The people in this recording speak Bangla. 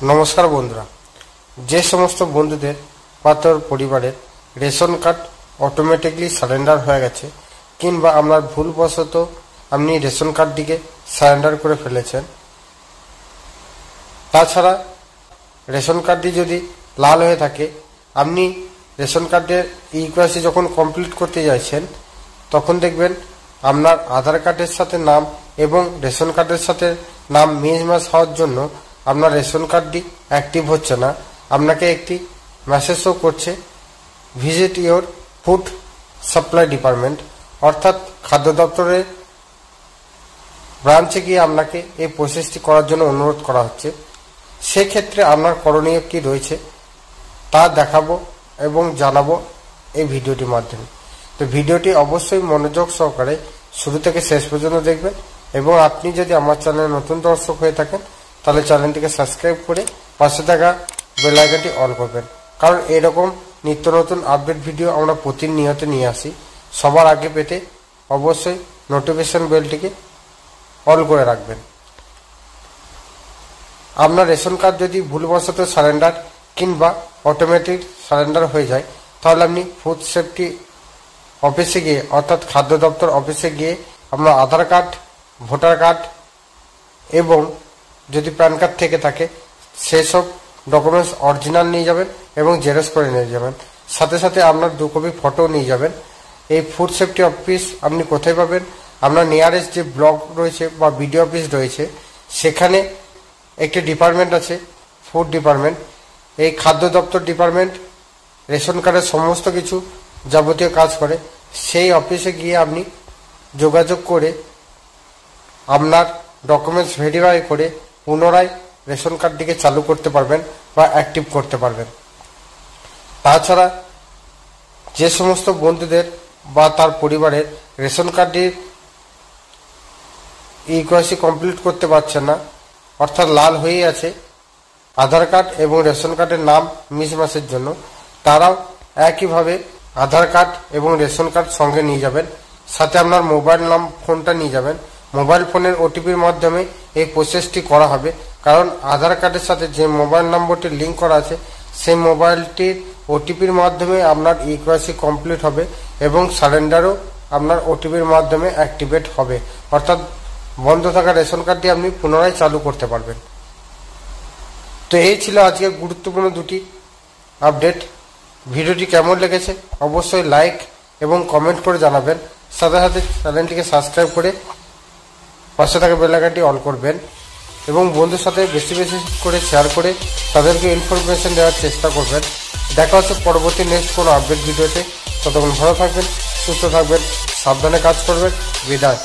নমস্কার বন্ধুরা, যে সমস্ত বন্ধুদের বা তোর পরিবারের রেশন কার্ড অটোমেটিকলি সারেন্ডার হয়ে গেছে কিংবা আপনার ভুলবশত আপনি রেশন কার্ডটিকে সারেন্ডার করে ফেলেছেন, তাছাড়া রেশন কার্ডটি যদি লাল হয়ে থাকে, আপনি রেশন কার্ডের ইকেওয়াইসি যখন কমপ্লিট করতে যাচ্ছেন তখন দেখবেন আপনার আধার কার্ডের সাথে নাম এবং রেশন কার্ডের সাথে নাম মিসম্যাচ হওয়ার জন্য আপনার রেশন কার্ডটি অ্যাক্টিভ হচ্ছে না। আপনাকে একটি মেসেজও করছে visit your food supply department, অর্থাৎ খাদ্য দপ্তরের ব্রাঞ্চে গিয়ে আপনাকে এই প্রসেসটি করার জন্য অনুরোধ করা হচ্ছে। সেক্ষেত্রে আপনার করণীয় কী রয়েছে তা দেখাবো এবং জানাবো এই ভিডিওটির মাধ্যমে। তো ভিডিওটি অবশ্যই মনোযোগ সহকারে শুরু থেকে শেষ পর্যন্ত দেখবেন এবং আপনি যদি আমার চ্যানেলে নতুন দর্শক হয়ে থাকেন তাহলে চ্যানেলটিকে সাবস্ক্রাইব করে পাশে থাকা বেল আইকনটি অন করবেন, কারণ এরকম নিত্য নতুন আপডেট ভিডিও আমরা প্রতিনিয়ত নিয়ে আসি। সবার আগে পেতে অবশ্যই নোটিফিকেশন বেলটিকে অন করে রাখবেন। আপনার রেশন কার্ড যদি ভুলবশত সারেন্ডার কিংবা অটোমেটিক সারেন্ডার হয়ে যায় তাহলে আপনি ফুড সেফটি অফিসে গিয়ে অর্থাৎ খাদ্য দপ্তর অফিসে গিয়ে আপনার আধার কার্ড, ভোটার কার্ড এবং যদি প্যান কার্ড থেকে থাকে সেসব ডকুমেন্টস অরিজিনাল নিয়ে যাবেন এবং জেরক্স করে নিয়ে যাবেন। সাথে সাথে আপনার 2 কপি ফটো নিয়ে যাবেন। এই ফুড সেফটি অফিস আপনি কোথায় পাবেন? আপনার নিয়ারেস্ট যে ব্লক রয়েছে বা বিডিও অফিস রয়েছে সেখানে একটি ডিপার্টমেন্ট আছে, ফুড ডিপার্টমেন্ট। এই খাদ্য দপ্তর ডিপার্টমেন্ট রেশন কার্ডের সমস্ত কিছু যাবতীয় কাজ করে। সেই অফিসে গিয়ে আপনি যোগাযোগ করে আপনার ডকুমেন্টস ভেরিফাই করে পুনরায় রেশন কার্ডটিকে চালু করতে পারবেন বা অ্যাক্টিভ করতে পারবেন। তাছাড়া যে সমস্ত বন্ধুদের বা তার পরিবারের রেশন কার্ডটির ইকেওয়াইসি কমপ্লিট করতে পারছেন না, অর্থাৎ লাল হয়ে আছে আধার কার্ড এবং রেশন কার্ডের নাম মিসম্যাচের জন্য, তারাও একইভাবে আধার কার্ড এবং রেশন কার্ড সঙ্গে নিয়ে যাবেন। সাথে আপনার মোবাইল ফোনটা নিয়ে যাবেন। মোবাইল ফোনের ওটিপির মাধ্যমে এই প্রসেসটি করা হবে, কারণ আধার কার্ডের সাথে যে মোবাইল নম্বরটি লিঙ্ক করা আছে সেই মোবাইলটির ওটিপির মাধ্যমে আপনার ইকেওয়াইসি কমপ্লিট হবে এবং সারেন্ডারও আপনার ওটিপির মাধ্যমে অ্যাক্টিভেট হবে, অর্থাৎ বন্ধ থাকা রেশন কার্ডটি আপনি পুনরায় চালু করতে পারবেন। তো এই ছিল আজকের গুরুত্বপূর্ণ 2টি আপডেট। ভিডিওটি কেমন লেগেছে অবশ্যই লাইক এবং কমেন্ট করে জানাবেন। সাথে সাথে চ্যানেলটিকে সাবস্ক্রাইব করে পাশে থাকা বেল আইকনটি অন করবেন এবং বন্ধুর সাথে বেশি বেশি করে শেয়ার করে তাদেরকে ইনফরমেশন দেওয়ার চেষ্টা করবেন। দেখা হচ্ছে পরবর্তী নেক্সট কোনো আপডেট ভিডিওতে। ততক্ষণ ভালো থাকবেন, সুস্থ থাকবেন, সাবধানে কাজ করবেন। বিদায়।